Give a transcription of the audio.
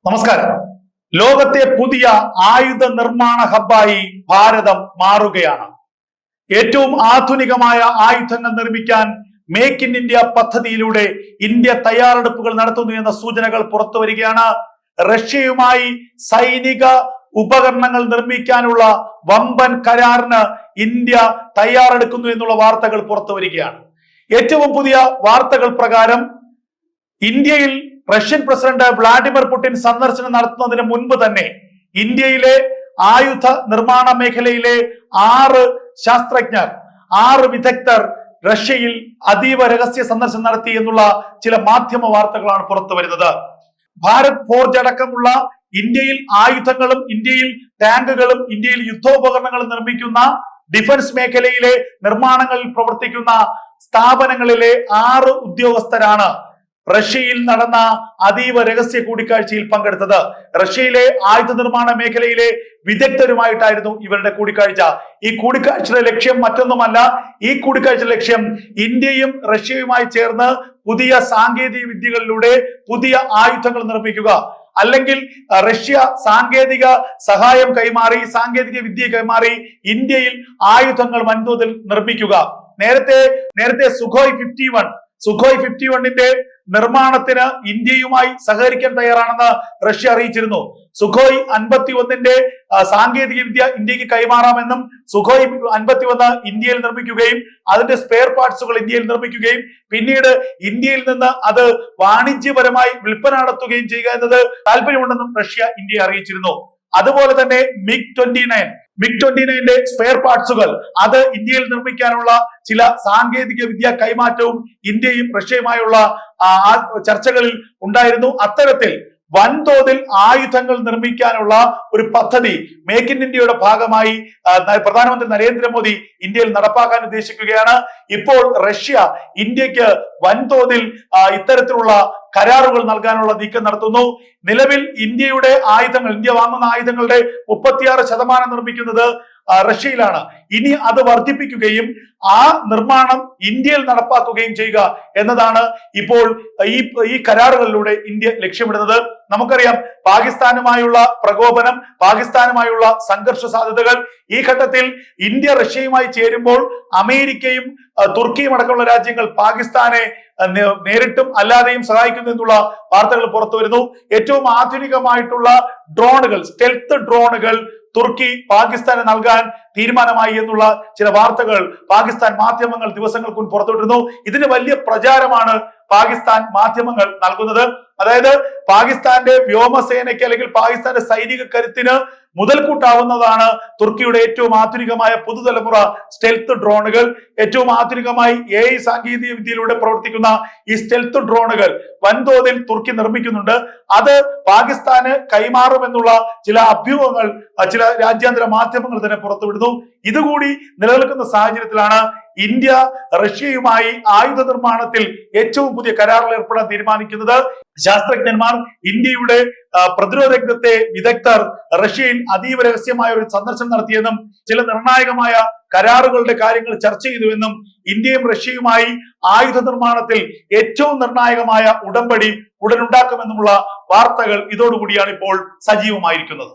നമസ്കാരം. ലോകത്തെ പുതിയ ആയുധ നിർമ്മാണ ഹബ്ബായി ഭാരതം മാറുകയാണ്. ഏറ്റവും ആധുനികമായ ആയുധങ്ങൾ നിർമ്മിക്കാൻ മേക്ക് ഇൻ ഇന്ത്യ പദ്ധതിയിലൂടെ ഇന്ത്യ തയ്യാറെടുപ്പുകൾ നടത്തുന്നു എന്ന സൂചനകൾ പുറത്തു വരികയാണ്. റഷ്യയുമായി സൈനിക ഉപകരണങ്ങൾ നിർമ്മിക്കാനുള്ള വമ്പൻ കരാറിന് ഇന്ത്യ തയ്യാറെടുക്കുന്നു എന്നുള്ള വാർത്തകൾ പുറത്തു വരികയാണ്. ഏറ്റവും പുതിയ വാർത്തകൾ പ്രകാരം ഇന്ത്യയിൽ റഷ്യൻ പ്രസിഡന്റ് വ്ളാഡിമിർ പുടിൻ സന്ദർശനം നടത്തുന്നതിന് മുൻപ് തന്നെ ഇന്ത്യയിലെ ആയുധ നിർമ്മാണ മേഖലയിലെ 6 ശാസ്ത്രജ്ഞർ 6 വിദഗ്ധർ റഷ്യയിൽ അതീവ രഹസ്യ സന്ദർശനം നടത്തി എന്നുള്ള ചില മാധ്യമ വാർത്തകളാണ് പുറത്തു വരുന്നത്. ഭാരത് ഫോർജ് അടക്കമുള്ള ഇന്ത്യയിൽ ആയുധങ്ങളും ഇന്ത്യയിൽ ടാങ്കുകളും ഇന്ത്യയിൽ യുദ്ധോപകരണങ്ങളും നിർമ്മിക്കുന്ന ഡിഫൻസ് മേഖലയിലെ നിർമ്മാണങ്ങളിൽ പ്രവർത്തിക്കുന്ന സ്ഥാപനങ്ങളിലെ 6 ഉദ്യോഗസ്ഥരാണ് റഷ്യയിൽ നടന്ന അതീവ രഹസ്യ കൂടിക്കാഴ്ചയിൽ പങ്കെടുത്തത്. റഷ്യയിലെ ആയുധ നിർമ്മാണ മേഖലയിലെ വിദഗ്ധരുമായിട്ടായിരുന്നു ഇവരുടെ കൂടിക്കാഴ്ച. ഈ കൂടിക്കാഴ്ചയുടെ ലക്ഷ്യം മറ്റൊന്നുമല്ല. ഈ കൂടിക്കാഴ്ചയുടെ ലക്ഷ്യം ഇന്ത്യയും റഷ്യയുമായി ചേർന്ന് പുതിയ സാങ്കേതിക വിദ്യകളിലൂടെ പുതിയ ആയുധങ്ങൾ നിർമ്മിക്കുക, അല്ലെങ്കിൽ റഷ്യ സാങ്കേതിക സഹായം കൈമാറി സാങ്കേതിക വിദ്യ കൈമാറി ഇന്ത്യയിൽ ആയുധങ്ങൾ വൻതോതിൽ നിർമ്മിക്കുക. നേരത്തെ സുഖോയ് 51ന്റെ നിർമ്മാണത്തിന് ഇന്ത്യയുമായി സഹകരിക്കാൻ തയ്യാറാണെന്ന് റഷ്യ അറിയിച്ചിരുന്നു. സുഖോയ് 51ന്റെ സാങ്കേതിക വിദ്യ ഇന്ത്യക്ക് കൈമാറാമെന്നും സുഖോയ് 51 ഇന്ത്യയിൽ നിർമ്മിക്കുകയും അതിന്റെ സ്പെയർ പാർട്സുകൾ ഇന്ത്യയിൽ നിർമ്മിക്കുകയും പിന്നീട് ഇന്ത്യയിൽ നിന്ന് അത് വാണിജ്യപരമായി വിൽപ്പന നടത്തുകയും ചെയ്യുക എന്നത് താല്പര്യമുണ്ടെന്നും റഷ്യ ഇന്ത്യയെ അറിയിച്ചിരുന്നു. അതുപോലെ തന്നെ മിഗ് 29ന്റെ സ്പെയർ പാർട്സുകൾ അത് ഇന്ത്യയിൽ നിർമ്മിക്കാനുള്ള ചില സാങ്കേതിക വിദ്യ കൈമാറ്റവും ഇന്ത്യയും റഷ്യയുമായുള്ള ചർച്ചകളിൽ ഉണ്ടായിരുന്നു. അത്തരത്തിൽ വൻതോതിൽ ആയുധങ്ങൾ നിർമ്മിക്കാനുള്ള ഒരു പദ്ധതി മേക്ക് ഇൻ ഇന്ത്യയുടെ ഭാഗമായി പ്രധാനമന്ത്രി നരേന്ദ്രമോദി ഇന്ത്യയിൽ നടപ്പാക്കാൻ ഉദ്ദേശിക്കുകയാണ്. ഇപ്പോൾ റഷ്യ ഇന്ത്യക്ക് വൻതോതിൽ ഇത്തരത്തിലുള്ള കരാറുകൾ നൽകാനുള്ള നീക്കം നടത്തുന്നു. നിലവിൽ ഇന്ത്യയുടെ ആയുധങ്ങൾ, ഇന്ത്യ വാങ്ങുന്ന ആയുധങ്ങളുടെ 36% നിർമ്മിക്കുന്നത് റഷ്യയിലാണ്. ഇനി അത് വർദ്ധിപ്പിക്കുകയും ആ നിർമ്മാണം ഇന്ത്യയിൽ നടപ്പാക്കുകയും ചെയ്യുക എന്നതാണ് ഇപ്പോൾ ഈ കരാറുകളിലൂടെ ഇന്ത്യ ലക്ഷ്യമിടുന്നത്. നമുക്കറിയാം, പാകിസ്ഥാനുമായുള്ള പ്രകോപനം, പാകിസ്ഥാനുമായുള്ള സംഘർഷ സാധ്യതകൾ. ഈ ഘട്ടത്തിൽ ഇന്ത്യ റഷ്യയുമായി ചേരുമ്പോൾ അമേരിക്കയും തുർക്കിയും അടക്കമുള്ള രാജ്യങ്ങൾ പാകിസ്ഥാനെ നേരിട്ടും അല്ലാതെയും സഹായിക്കുന്നു എന്നുള്ള വാർത്തകൾ പുറത്തു വരുന്നു. ഏറ്റവും ആധുനികമായിട്ടുള്ള ഡ്രോണുകൾ, സ്റ്റെൽത്ത് ഡ്രോണുകൾ തുർക്കി പാകിസ്ഥാന് നൽകാൻ തീരുമാനമായി എന്നുള്ള ചില വാർത്തകൾ പാകിസ്ഥാൻ മാധ്യമങ്ങൾ ദിവസങ്ങൾക്ക് മുൻപ് പുറത്തുവിട്ടിരുന്നു. ഇതിന് വലിയ പ്രചാരമാണ് പാകിസ്ഥാൻ മാധ്യമങ്ങൾ നൽകുന്നത്. അതായത് പാകിസ്ഥാന്റെ വ്യോമസേനയ്ക്ക് അല്ലെങ്കിൽ പാകിസ്ഥാന്റെ സൈനിക കരുത്തിന് മുതൽക്കൂട്ടാവുന്നതാണ് തുർക്കിയുടെ ഏറ്റവും ആധുനികമായ പുതുതലമുറ സ്റ്റെൽത്ത് ഡ്രോണുകൾ. ഏറ്റവും ആധുനികമായി AI സാങ്കേതിക വിദ്യയിലൂടെ പ്രവർത്തിക്കുന്ന ഈ സ്റ്റെൽത്ത് ഡ്രോണുകൾ വൻതോതിൽ തുർക്കി നിർമ്മിക്കുന്നുണ്ട്. അത് പാകിസ്ഥാന് കൈമാറുമെന്നുള്ള ചില അഭ്യൂഹങ്ങൾ ചില രാജ്യാന്തര മാധ്യമങ്ങൾ തന്നെ പുറത്തുവിടുന്നു. ഇതുകൂടി നിലനിൽക്കുന്ന സാഹചര്യത്തിലാണ് ഇന്ത്യ റഷ്യയുമായി ആയുധ നിർമ്മാണത്തിൽ ഏറ്റവും പുതിയ കരാറിൽ ഏർപ്പെടാൻ തീരുമാനിക്കുന്നത്. ശാസ്ത്രജ്ഞന്മാർ, ഇന്ത്യയുടെ പ്രതിരോധ രംഗത്തെ വിദഗ്ധർ റഷ്യയിൽ അതീവ രഹസ്യമായ ഒരു സന്ദർശനം നടത്തിയെന്നും ചില നിർണായകമായ കരാറുകളുടെ കാര്യങ്ങൾ ചർച്ച ചെയ്തുവെന്നും ഇന്ത്യയും റഷ്യയുമായി ആയുധ നിർമ്മാണത്തിൽ ഏറ്റവും നിർണായകമായ ഉടമ്പടി ഉടനുണ്ടാക്കുമെന്നുമുള്ള വാർത്തകൾ ഇതോടുകൂടിയാണ് ഇപ്പോൾ സജീവമായിരിക്കുന്നത്.